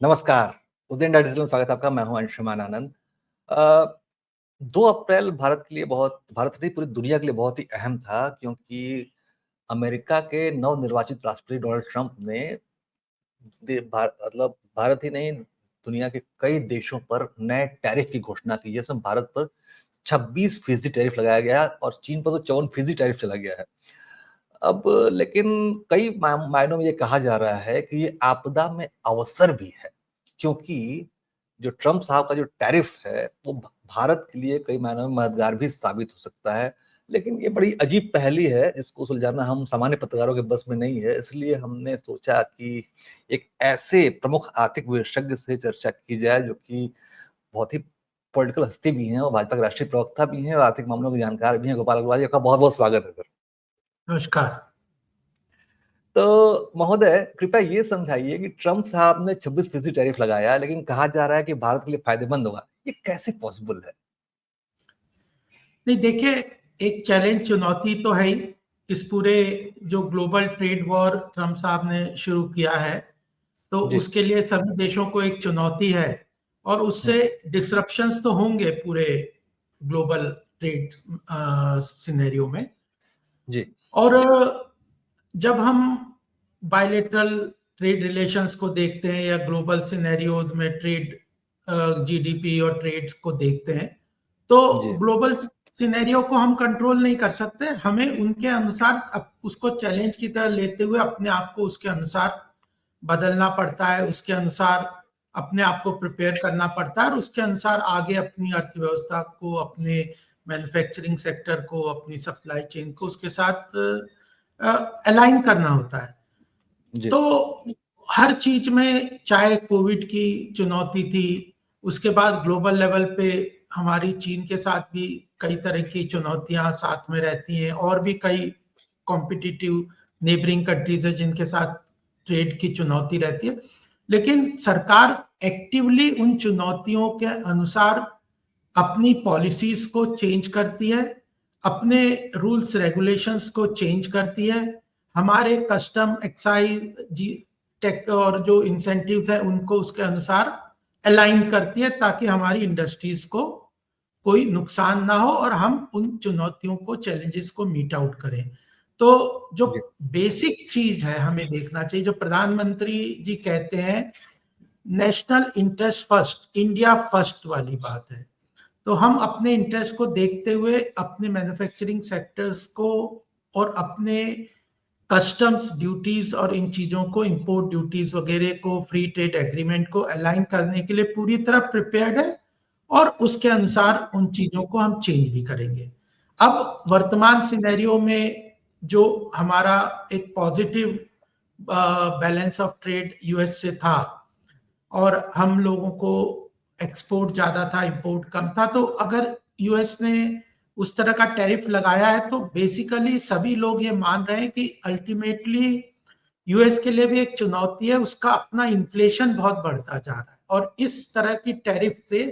नमस्कार, उदय India digital में स्वागत है आपका। मैं हूं अंशुमान आनंद। 2 अप्रैल भारत नहीं पूरी दुनिया के लिए बहुत ही अहम था, क्योंकि अमेरिका के नवनिर्वाचित राष्ट्रपति डोनाल्ड ट्रंप ने मतलब भारत ही नहीं, दुनिया के कई देशों पर नए टैरिफ की घोषणा की। जैसे भारत पर 26% टैरिफ लगाया गया और चीन पर तो 54% टैरिफ चला गया है। अब लेकिन कई मायनों में ये कहा जा रहा है कि ये आपदा में अवसर भी है, क्योंकि जो ट्रंप साहब का जो टैरिफ है वो भारत के लिए कई मायनों में मददगार भी साबित हो सकता है। लेकिन ये बड़ी अजीब पहेली है, जिसको सुलझाना हम सामान्य पत्रकारों के बस में नहीं है। इसलिए हमने सोचा कि एक ऐसे प्रमुख आर्थिक विशेषज्ञ से चर्चा की जाए, जो कि बहुत ही पॉलिटिकल हस्ती भी हैं और भाजपा के राष्ट्रीय प्रवक्ता भी हैं और आर्थिक मामलों के जानकार भी हैं। गोपाल अग्रवाल जी, आपका बहुत बहुत स्वागत है सर। नमस्कार। तो महोदय, कृपया ये समझाइए कि ट्रंप साहब ने 26% टैरिफ लगाया, लेकिन कहा जा रहा है कि भारत के लिए फायदेमंद होगा। ये कैसे पॉसिबल है? नहीं, देखिए, एक चैलेंज, चुनौती तो है ही। इस पूरे जो ग्लोबल ट्रेड वॉर ट्रंप साहब ने शुरू किया है, तो उसके लिए सभी देशों को एक चुनौती है और उससे डिसरप्शंस तो होंगे पूरे ग्लोबल ट्रेड सिनेरियो में। जी। और जब हम बायलेटरल ट्रेड रिलेशंस को देखते हैं या ग्लोबल सिनेरियोज में ट्रेड जीडीपी और ट्रेड को देखते हैं, तो ग्लोबल सिनेरियो को हम कंट्रोल नहीं कर सकते। हमें उनके अनुसार उसको चैलेंज की तरह लेते हुए अपने आप को उसके अनुसार बदलना पड़ता है, उसके अनुसार अपने आप को प्रिपेयर करना पड़ता है और उसके अनुसार आगे अपनी अर्थव्यवस्था को, अपने मैन्युफैक्चरिंग सेक्टर को, अपनी सप्लाई चेन को उसके साथ अलाइन करना होता है। तो हर चीज में, चाहे कोविड की चुनौती थी, उसके बाद ग्लोबल लेवल पे हमारी चीन के साथ भी कई तरह की चुनौतियां साथ में रहती हैं और भी कई कॉम्पिटिटिव नेबरिंग कंट्रीज है जिनके साथ ट्रेड की चुनौती रहती है। लेकिन सरकार एक्टिवली उन चुनौतियों के अनुसार अपनी पॉलिसीज को चेंज करती है, अपने रूल्स रेगुलेशंस को चेंज करती है, हमारे कस्टम, एक्साइज, टेक और जो इंसेंटिव्स है उनको उसके अनुसार अलाइन करती है, ताकि हमारी इंडस्ट्रीज को कोई नुकसान ना हो और हम उन चुनौतियों को, चैलेंजेस को मीट आउट करें। तो जो बेसिक चीज है हमें देखना चाहिए, जो प्रधानमंत्री जी कहते हैं, national interest first, India first वाली बात है। तो हम अपने इंटरेस्ट को देखते हुए अपने मैन्युफैक्चरिंग सेक्टर्स को और अपने कस्टम्स ड्यूटीज और इन चीजों को, इंपोर्ट ड्यूटीज वगैरह को, फ्री ट्रेड एग्रीमेंट को अलाइन करने के लिए पूरी तरह प्रिपेयर्ड है और उसके अनुसार उन चीजों को हम चेंज भी करेंगे। अब वर्तमान सिनेरियो में जो हमारा एक positive balance of trade US से था और हम लोगों को एक्सपोर्ट ज्यादा था, इंपोर्ट कम था, तो अगर यूएस ने उस तरह का टैरिफ लगाया है तो बेसिकली सभी लोग ये मान रहे हैं कि अल्टीमेटली यूएस के लिए भी एक चुनौती है, उसका अपना इन्फ्लेशन बहुत बढ़ता जा रहा है और इस तरह की टैरिफ से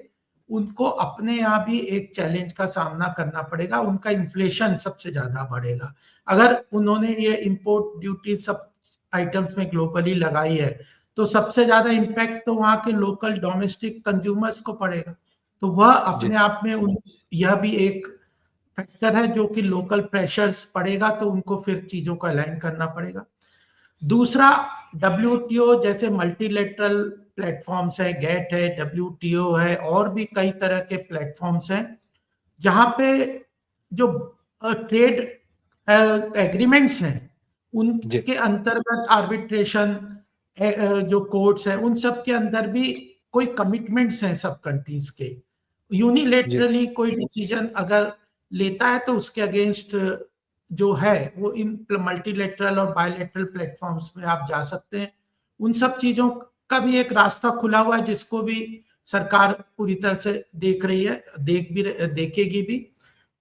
उनको अपने यहाँ भी एक चैलेंज का सामना करना पड़ेगा। उनका इन्फ्लेशन सबसे ज्यादा बढ़ेगा। अगर उन्होंने ये इंपोर्ट ड्यूटी सब आइटम्स में ग्लोबली लगाई है तो सबसे ज्यादा इम्पैक्ट तो वहां के लोकल डोमेस्टिक कंज्यूमर्स को पड़ेगा। तो वह अपने आप में यह भी एक फैक्टर है जो कि लोकल प्रेशर्स पड़ेगा, तो उनको फिर चीजों को अलाइन करना पड़ेगा। दूसरा, डब्ल्यूटीओ जैसे मल्टीलेटरल प्लेटफॉर्म्स है, गेट है, डब्ल्यूटीओ है और भी कई तरह के प्लेटफॉर्म्स हैं जहां पे जो ट्रेड एग्रीमेंट्स हैं उनके अंतर्गत आर्बिट्रेशन जो कोर्ट्स है, उन सब के अंदर भी कोई कमिटमेंट्स हैं सब कंट्रीज के। यूनिलेटरली कोई डिसीजन अगर लेता है तो उसके अगेंस्ट जो है वो इन मल्टीलेटरल और बायलेटरल प्लेटफॉर्म्स में आप जा सकते हैं। उन सब चीजों का भी एक रास्ता खुला हुआ है जिसको भी सरकार पूरी तरह से देख रही है, देखेगी भी।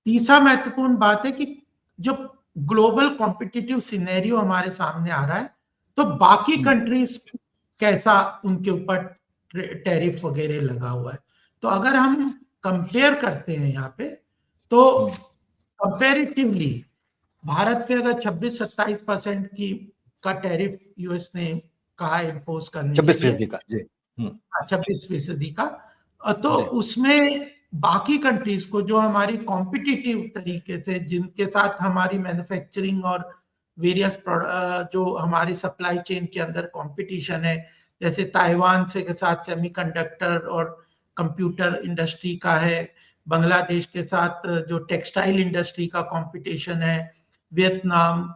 तीसरा महत्वपूर्ण बात है कि जब ग्लोबल कॉम्पिटिटिव सिनेरियो हमारे सामने आ रहा है तो बाकी कंट्रीज कैसा उनके ऊपर टैरिफ वगैरह लगा हुआ है। तो अगर हम कंपेयर करते हैं यहाँ पे तो कंपेरेटिवली भारत पे अगर 26-27% की का टैरिफ यूएस ने कहा इम्पोज करने के लिए, 26% का। तो जी। उसमें बाकी कंट्रीज को जो हमारी कॉम्पिटिटिव तरीके से जिनके साथ हमारी मैन्युफैक्चरिंग और वेरियस जो हमारी सप्लाई चेन के अंदर कंपटीशन है, जैसे ताइवान से के साथ सेमीकंडक्टर और कंप्यूटर इंडस्ट्री का है, बांग्लादेश के साथ जो टेक्सटाइल इंडस्ट्री का कंपटीशन है, वियतनाम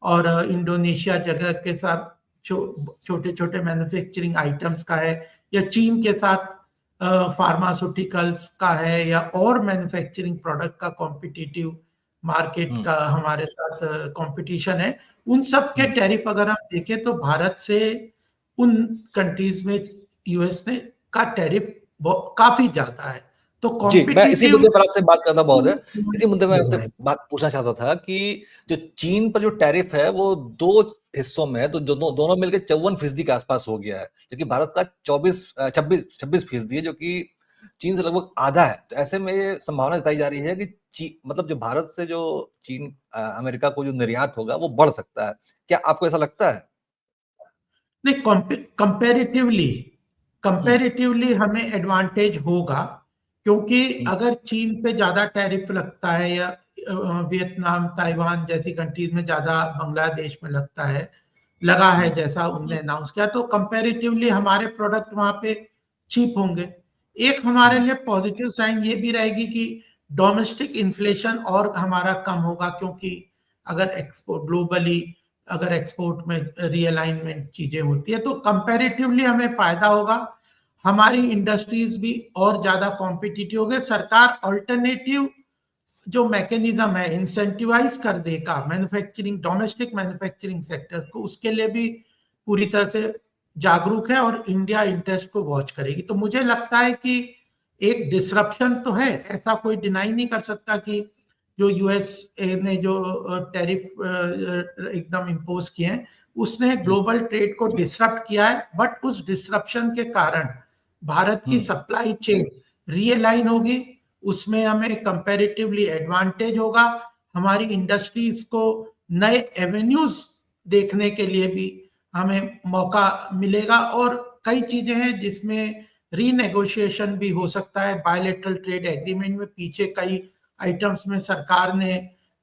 और इंडोनेशिया जगह के साथ छोटे छोटे मैन्युफैक्चरिंग आइटम्स का है, या चीन के साथ फार्मास्यूटिकल्स का है, या और मैन्युफैक्चरिंग प्रोडक्ट का कॉम्पिटिटिव मार्केट का हमारे साथ कंपटीशन है। उन सब के टैरिफ अगर हम देखें तो भारत से उन कंट्रीज में यूएस ने का टैरिफ काफी ज्यादा है। तो जी, मैं इसी कॉम्पिटिटिव मुद्दे पर आपसे बात करना बहुत है। इसी मुद्दे में आपसे बात पूछना चाहता था कि जो चीन पर जो टैरिफ है वो 2 हिस्सों में है, तो दोनों मिलके 54% के आसपास हो गया है, जबकि भारत का 26% है, जो कि चीन से लगभग आधा है। तो ऐसे में ये संभावना जताई जा रही है कि मतलब जो भारत से जो चीन अमेरिका को जो निर्यात होगा वो बढ़ सकता है। क्या आपको ऐसा लगता है? नहीं, कंपेरेटिवली कंपेरेटिवली हमें एडवांटेज होगा, क्योंकि अगर चीन पे ज्यादा टैरिफ लगता है, या वियतनाम ताइवान जैसी कंट्रीज में ज्यादा, बांग्लादेश में लगता है, लगा है जैसा उनने अनाउंस किया, तो कंपेरेटिवली हमारे प्रोडक्ट वहां पे चीप होंगे। एक हमारे लिए पॉजिटिव साइन ये भी रहेगी कि डोमेस्टिक इन्फ्लेशन और हमारा कम होगा, क्योंकि अगर एक्सपोर्ट ग्लोबली अगर एक्सपोर्ट में रीअलाइनमेंट चीजें होती है तो कंपैरेटिवली हमें फायदा होगा। हमारी इंडस्ट्रीज भी और ज्यादा कॉम्पिटिटिव हो गए। सरकार अल्टरनेटिव जो मैकेनिज्म है इंसेंटिवाइज कर देगा मैन्युफैक्चरिंग, डोमेस्टिक मैन्युफैक्चरिंग सेक्टर्स को, उसके लिए भी पूरी तरह से जागरूक है और इंडिया इंटरेस्ट को वॉच करेगी। तो मुझे लगता है कि एक डिसरप्शन तो है, ऐसा कोई डिनाई नहीं कर सकता कि जो यूएस ने जो टैरिफ एकदम इम्पोज किए हैं उसने ग्लोबल ट्रेड को डिसरप्ट किया है, बट उस डिसरप्शन के कारण भारत की सप्लाई चेन रीअलाइन होगी, उसमें हमें कंपैरेटिवली एडवांटेज होगा। हमारी इंडस्ट्रीज को नए एवेन्यूज देखने के लिए भी हमें मौका मिलेगा, और कई चीजें हैं जिसमें रीनेगोशिएशन भी हो सकता है। बायलैटरल ट्रेड एग्रीमेंट में पीछे कई आइटम्स में सरकार ने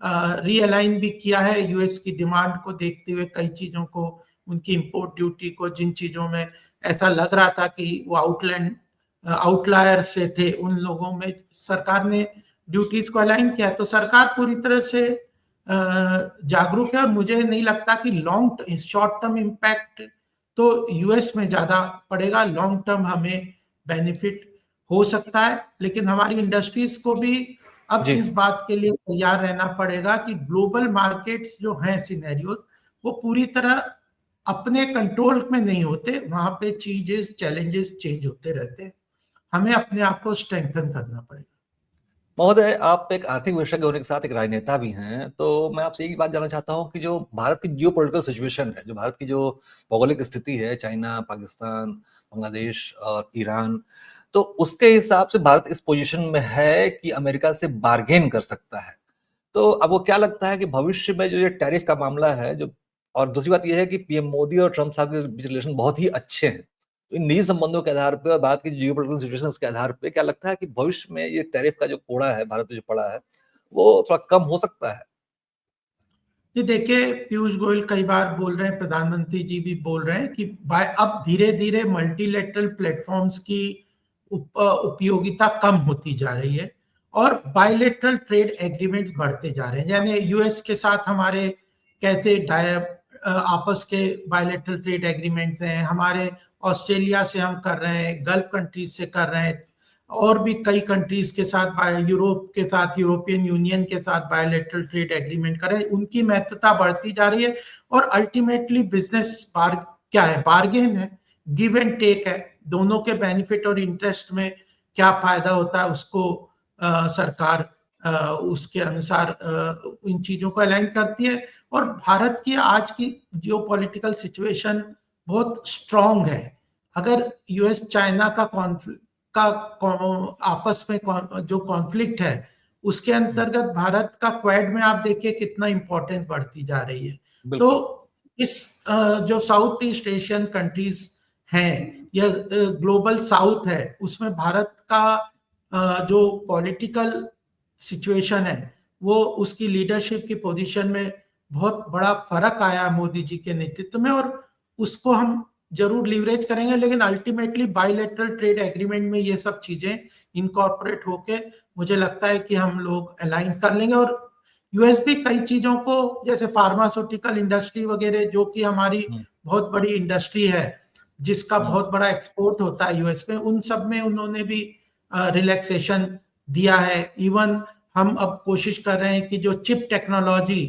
रीअलाइन भी किया है यूएस की डिमांड को देखते हुए, कई चीजों को, उनकी इंपोर्ट ड्यूटी को, जिन चीजों में ऐसा लग रहा था कि वो आउटलायर से थे, उन लोगों में सरकार ने ड्यूटीज को अलाइन किया। तो सरकार पूरी तरह से जागरूक है, और मुझे नहीं लगता कि शॉर्ट टर्म इम्पैक्ट तो यूएस में ज्यादा पड़ेगा, लॉन्ग टर्म हमें बेनिफिट हो सकता है। लेकिन हमारी इंडस्ट्रीज को भी अब इस बात के लिए तैयार रहना पड़ेगा कि ग्लोबल मार्केट्स जो हैं सिनेरियोज, वो पूरी तरह अपने कंट्रोल में नहीं होते, वहां पे चीजेस चैलेंजेस चेंज होते रहते हैं, हमें अपने आप को स्ट्रेंथन करना पड़ेगा। महोदय, आप एक आर्थिक विशेषज्ञ होने के साथ एक राजनेता भी हैं, तो मैं आपसे एक बात जानना चाहता हूँ कि जो भारत की जियोपॉलिटिकल सिचुएशन है, जो भारत की जो भौगोलिक स्थिति है, चाइना, पाकिस्तान, बांग्लादेश और ईरान, तो उसके हिसाब से भारत इस पोजीशन में है कि अमेरिका से बार्गेन कर सकता है। तो अब वो क्या लगता है कि भविष्य में जो ये टैरिफ का मामला है, जो और दूसरी बात ये है कि पीएम मोदी और ट्रम्प साहब के बीच रिलेशन बहुत ही अच्छे हैं। तो इन निजी संबंधों के आधार पे और भारत की जियोपॉलिटिकल सिचुएशंस के आधार पे क्या लगता है कि भविष्य में ये टैरिफ का जो कोड़ा है, भारत पे जो पड़ा है, वो थोड़ा कम हो सकता है? ये देखिए, पीयूष गोयल कई बार बोल रहे हैं, प्रधानमंत्री जी भी बोल रहे हैं कि अब धीरे धीरे मल्टीलेटरल प्लेटफॉर्म्स की उपयोगिता कम होती जा रही है, और बायलेटरल ट्रेड एग्रीमेंट्स बढ़ते जा रहे हैं। यानी यूएस के साथ हमारे कैसे आपस के बायलेटरल ट्रेड एग्रीमेंट्स हैं, हमारे ऑस्ट्रेलिया से हम कर रहे हैं, गल्फ कंट्रीज से कर रहे हैं, और भी कई कंट्रीज के साथ, यूरोप के साथ, यूरोपियन यूनियन के साथ बायलैटरल ट्रेड एग्रीमेंट करें, उनकी महत्वता बढ़ती जा रही है। और अल्टीमेटली बिजनेस क्या है, बार्गेन है, गिव एंड टेक है, दोनों के बेनिफिट और इंटरेस्ट में क्या फायदा होता है उसको सरकार उसके अनुसार इन चीजों को अलाइन करती है। और भारत की आज की जियोपॉलिटिकल सिचुएशन बहुत स्ट्रांग है। अगर यूएस चाइना का कॉन्फ्लिक्ट का आपस में जो कॉन्फ्लिक्ट है, उसके अंतर्गत भारत का क्वाड में आप देखिए कितना इंपॉर्टेंस बढ़ती जा रही है। तो इस जो साउथ ईस्ट एशियन कंट्रीज हैं या ग्लोबल साउथ है, उसमें भारत का जो पॉलिटिकल सिचुएशन है वो उसकी लीडरशिप की पोजीशन में बहुत बड़ा फर्क आया मोदी जी के नेतृत्व में, और उसको हम जरूर लीवरेज करेंगे। लेकिन अल्टीमेटली बायलैटरल ट्रेड एग्रीमेंट में ये सब चीजें इनकॉर्पोरेट होके मुझे लगता है कि हम लोग अलाइन कर लेंगे। और यूएस भी कई चीजों को, जैसे फार्मास्यूटिकल इंडस्ट्री वगैरह जो कि हमारी बहुत बड़ी इंडस्ट्री है, जिसका बहुत बड़ा एक्सपोर्ट होता है यूएस में, उन सब में उन्होंने भी रिलैक्सेशन दिया है। इवन हम अब कोशिश कर रहे हैं कि जो चिप टेक्नोलॉजी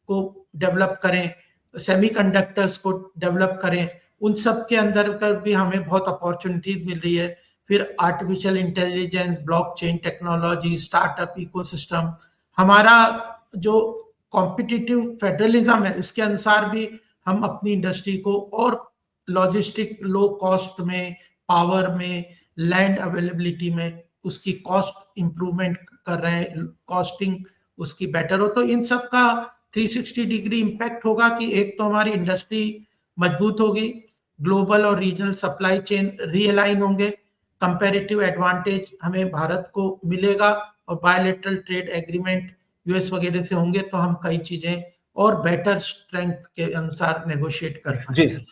को डेवलप करें, सेमीकंडक्टर्स को डेवलप करें, उन सब के अंदर कर भी हमें बहुत अपॉर्चुनिटीज मिल रही है। फिर artificial intelligence, blockchain technology, startup ecosystem, हमारा जो कॉम्पिटिटिव फेडरलिज्म है उसके अनुसार भी हम अपनी इंडस्ट्री को और लॉजिस्टिक लो कॉस्ट में, पावर में, लैंड अवेलेबिलिटी में उसकी कॉस्ट इंप्रूवमेंट कर रहे हैं, कॉस्टिंग उसकी बेटर हो। तो इन सब का 360 डिग्री इम्पैक्ट होगा कि एक तो हमारी इंडस्ट्री मजबूत होगी, ग्लोबल और रीजनल सप्लाई चेन रीअलाइन होंगे, कंपैरेटिव एडवांटेज हमें भारत को मिलेगा, और बायलैटरल ट्रेड एग्रीमेंट यूएस वगैरह से होंगे तो हम कई चीजें और बेटर स्ट्रेंथ के अनुसार नेगोशिएट कर पाएंगे। जी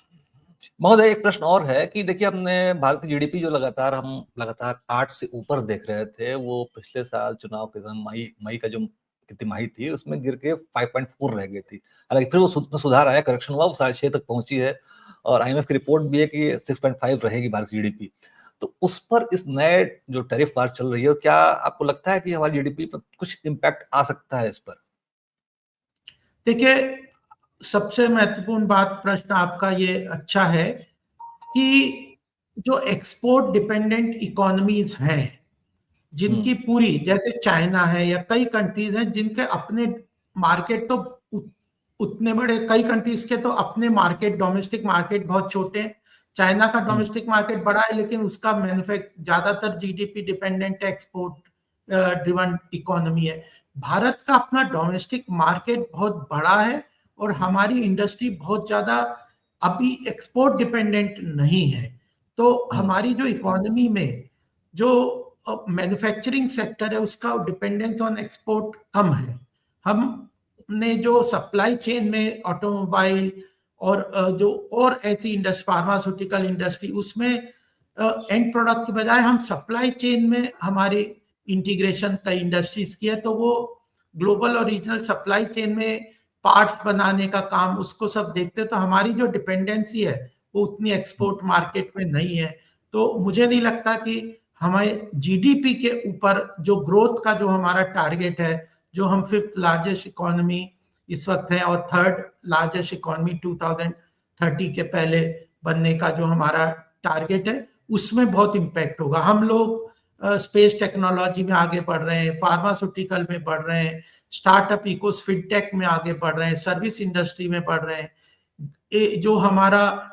महोदय, एक प्रश्न और है कि देखिए हमने भारत की जीडीपी जो लगातार 8 से ऊपर देख रहे थे, वो पिछले साल चुनाव के समय मई का जो तिमाही थी उसमें गिर के 5.4 रह गई थी। हालांकि फिर वो सुधार आया, करेक्शन हुआ, वो 6.5 तक पहुंची है, और आईएमएफ की रिपोर्ट भी है कि 6.5 रहेगी भारत की जीडीपी। तो उस पर इस नए जो टैरिफ वार चल रही है, क्या आपको लगता है कि हमारी जीडीपी पर कुछ इम्पैक्ट आ सकता है इस पर? देखिए, सबसे महत्वपूर्ण बात, प्रश्न आपका ये अच्छा है कि जो एक्सपोर्ट डिपेंडेंट इकोनॉमीज हैं, जिनकी पूरी, जैसे चाइना है या कई कंट्रीज हैं जिनके अपने मार्केट तो उतने बड़े, कई कंट्रीज के तो अपने मार्केट, डोमेस्टिक मार्केट बहुत छोटे हैं। चाइना का डोमेस्टिक मार्केट बड़ा है लेकिन उसका मैन्युफैक्चर ज्यादातर GDP dependent export driven economy है। भारत का अपना डोमेस्टिक मार्केट बहुत बड़ा है और हमारी इंडस्ट्री बहुत ज्यादा अभी एक्सपोर्ट डिपेंडेंट नहीं है। तो हमारी जो इकोनॉमी में जो मैन्युफैक्चरिंग सेक्टर है उसका डिपेंडेंस ऑन एक्सपोर्ट कम है। हमने जो सप्लाई चेन में ऑटोमोबाइल और जो और ऐसी इंडस्ट्री, फार्मास्यूटिकल इंडस्ट्री, उसमें एंड प्रोडक्ट के बजाय हम सप्लाई चेन में हमारी इंटीग्रेशन कई इंडस्ट्रीज की है, तो वो ग्लोबल और रीजनल सप्लाई चेन में पार्ट्स बनाने का काम, उसको सब देखते, तो हमारी जो डिपेंडेंसी है वो उतनी एक्सपोर्ट मार्केट में नहीं है। तो मुझे नहीं लगता कि हमें जीडीपी के ऊपर जो ग्रोथ का जो हमारा टारगेट है, जो हम 5th लार्जेस्ट इकोनॉमी इस वक्त है और 3rd लार्जेस्ट इकोनॉमी 2030 के पहले बनने का जो हमारा टारगेट है, उसमें बहुत इम्पैक्ट होगा। हम लोग स्पेस टेक्नोलॉजी में आगे बढ़ रहे हैं, फार्मास्यूटिकल में बढ़ रहे हैं, स्टार्टअप इकोस फिनटेक में आगे बढ़ रहे हैं, सर्विस इंडस्ट्री में बढ़ रहे हैं। जो हमारा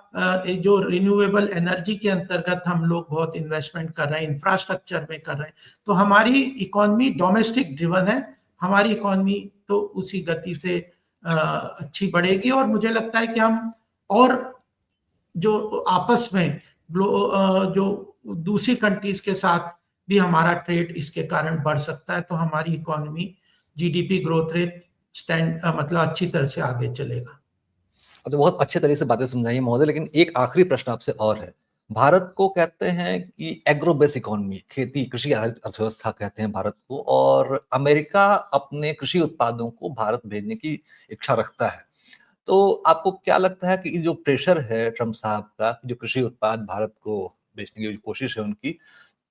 जो रिन्यूएबल एनर्जी के अंतर्गत हम लोग बहुत इन्वेस्टमेंट कर रहे हैं, इंफ्रास्ट्रक्चर में कर रहे हैं। तो हमारी इकोनॉमी डोमेस्टिक ड्रिवन है, हमारी इकोनॉमी तो उसी गति से अच्छी बढ़ेगी। और मुझे लगता है कि हम और जो आपस में जो दूसरी कंट्रीज के साथ भी हमारा ट्रेड इसके कारण बढ़ सकता है, तो हमारी इकोनॉमी जीडीपी ग्रोथ रेट मतलब अच्छी तरह से आगे चलेगा। तो बहुत अच्छे तरीके से बातें समझाई महोदय, लेकिन एक आखिरी प्रश्न आपसे और है। भारत को कहते हैं कि एग्रो बेस इकोनॉमी, खेती कृषि अर्थव्यवस्था कहते हैं भारत को, और अमेरिका अपने कृषि उत्पादों को भारत भेजने की इच्छा रखता है। तो आपको क्या लगता है कि जो प्रेशर है ट्रम्प साहब का, जो कृषि उत्पाद भारत को बेचने की जो कोशिश है उनकी,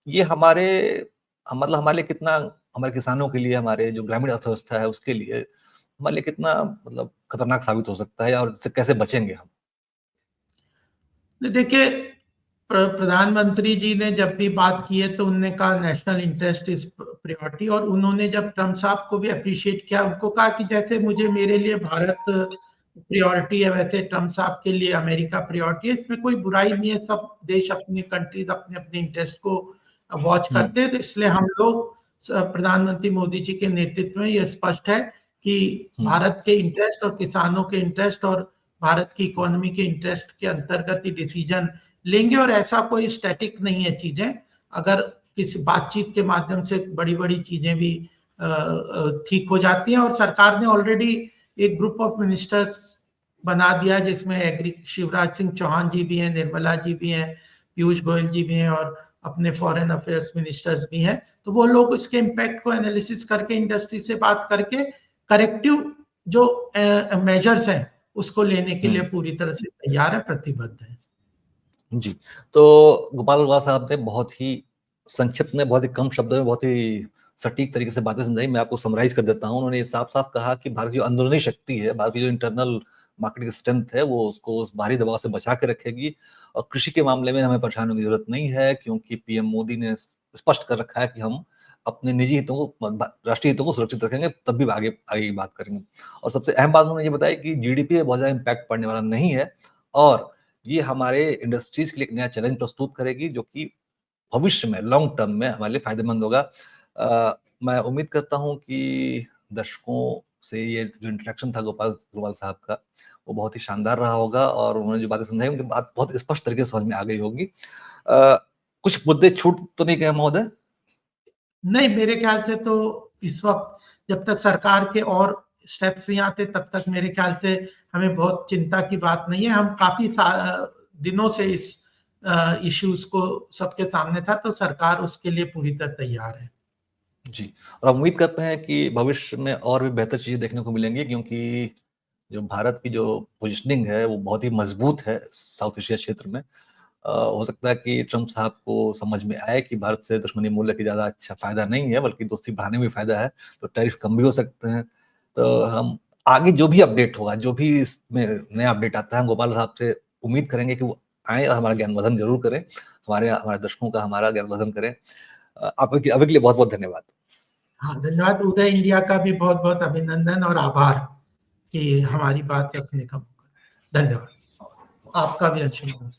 ये मतलब हमारे लिए कितना, हमारे किसानों के लिए, हमारे जो ग्रामीण अर्थव्यवस्था है उसके लिए हमारे लिए कितना मतलब खतरनाक साबित हो सकता है, और इससे कैसे बचेंगे हम? देखिए, प्रधानमंत्री जी ने जब भी बात की है तो उन्होंने कहा नेशनल इंटरेस्ट इज प्रायोरिटी, और उन्होंने जब ट्रम्प साहब को भी अप्रिशिएट किया, उनको कहा कि जैसे मेरे लिए भारत प्रायोरिटी है वैसे ट्रम्प साहब के लिए अमेरिका प्रायोरिटी है। इसमें कोई बुराई नहीं है, सब देश अपने कंट्रीज अपने अपने इंटरेस्ट को वॉच करते हैं। तो इसलिए हम लोग प्रधानमंत्री मोदी जी के नेतृत्व में यह स्पष्ट है कि भारत के इंटरेस्ट और किसानों के इंटरेस्ट और भारत की इकोनॉमी के इंटरेस्ट के अंतर्गत ही डिसीजन लेंगे और ऐसा कोई स्टैटिक नहीं है चीजें। अगर किसी बातचीत के माध्यम से बड़ी बड़ी चीजें भी ठीक हो जाती हैं, और सरकार ने ऑलरेडी एक ग्रुप ऑफ मिनिस्टर्स बना दिया जिसमें एग्री शिवराज सिंह चौहान जी भी हैं, निर्मला जी भी हैं, पीयूष गोयल जी भी हैं और अपने फॉरेन अफेयर्स मिनिस्टर्स भी हैं। तो वो लोग इसके इम्पैक्ट को एनालिसिस करके इंडस्ट्री से बात करके करेक्टिव जो मेजर्स हैं उसको लेने के लिए पूरी तरह से तैयार है, प्रतिबद्ध है। जी, तो गोपाल अग्रवाल साहब ने बहुत ही संक्षिप्त में, बहुत ही कम शब्दों में, बहुत ही सटीक तरीके से बातें समझाई। मैं आपको समराइज कर देता हूँ। उन्होंने ये साफ-साफ कहा कि भारत की जो अंदरूनी शक्ति है, भारत की जो इंटरनल मार्केटिंग स्ट्रेंथ है, वो उसको उस बाहरी दबाव से बचा के रखेगी और कृषि के मामले में हमें परेशान होने की जरूरत नहीं है, क्योंकि पीएम मोदी ने स्पष्ट कर रखा है कि हम अपने निजी हितों को, राष्ट्रीय हितों को सुरक्षित रखेंगे, तब भी आगे आगे की बात करेंगे। और सबसे अहम बात उन्होंने ये बताई कि जीडीपी पे बहुत ज्यादा इम्पैक्ट पड़ने वाला नहीं है और ये हमारे इंडस्ट्रीज के लिए एक नया चैलेंज प्रस्तुत करेगी, जो कि भविष्य में लॉन्ग टर्म में हमारे लिए फायदेमंद होगा। मैं उम्मीद करता हूँ कि दर्शकों से ये जो इंटरेक्शन था गोपाल अग्रवाल साहब का, वो बहुत ही शानदार रहा होगा और उन्होंने जो बातें समझाई उनकी बात बहुत स्पष्ट तरीके से समझ में आ गई होगी। कुछ मुद्दे छूट तो नहीं गए महोदय? नहीं, मेरे ख्याल से तो इस वक्त जब तक सरकार के और स्टेप्स नहीं आते तब तक मेरे ख्याल से हमें बहुत चिंता की बात नहीं है। हम काफी दिनों से इस इश्यूज को सबके सामने था, तो सरकार उसके लिए पूरी तरह तैयार है। जी, और उम्मीद करते हैं कि भविष्य में और भी बेहतर चीजें देखने को मिलेंगी, क्योंकि जो भारत की जो पोजिशनिंग है वो बहुत ही मजबूत है साउथ एशिया क्षेत्र में। हो सकता है कि ट्रंप साहब को समझ में आए कि भारत से दुश्मनी मूल्य की ज़्यादा अच्छा फ़ायदा नहीं है, बल्कि दोस्ती बढ़ाने में फ़ायदा है, तो टैरिफ कम भी हो सकते हैं। तो हम आगे जो भी अपडेट होगा, जो भी इसमें नया अपडेट आता है, हम गोपाल साहब से उम्मीद करेंगे कि वो आएँ और हमारा ज्ञानवर्धन ज़रूर करें, हमारे दर्शकों का हमारा ज्ञानवर्धन करें। आपके अभी के लिए बहुत-बहुत धन्यवाद। हाँ, धन्यवाद। उदय इंडिया का भी बहुत बहुत अभिनंदन और आभार कि हमारी बात रखने का मौका। धन्यवाद। आपका भी आशीर्वाद।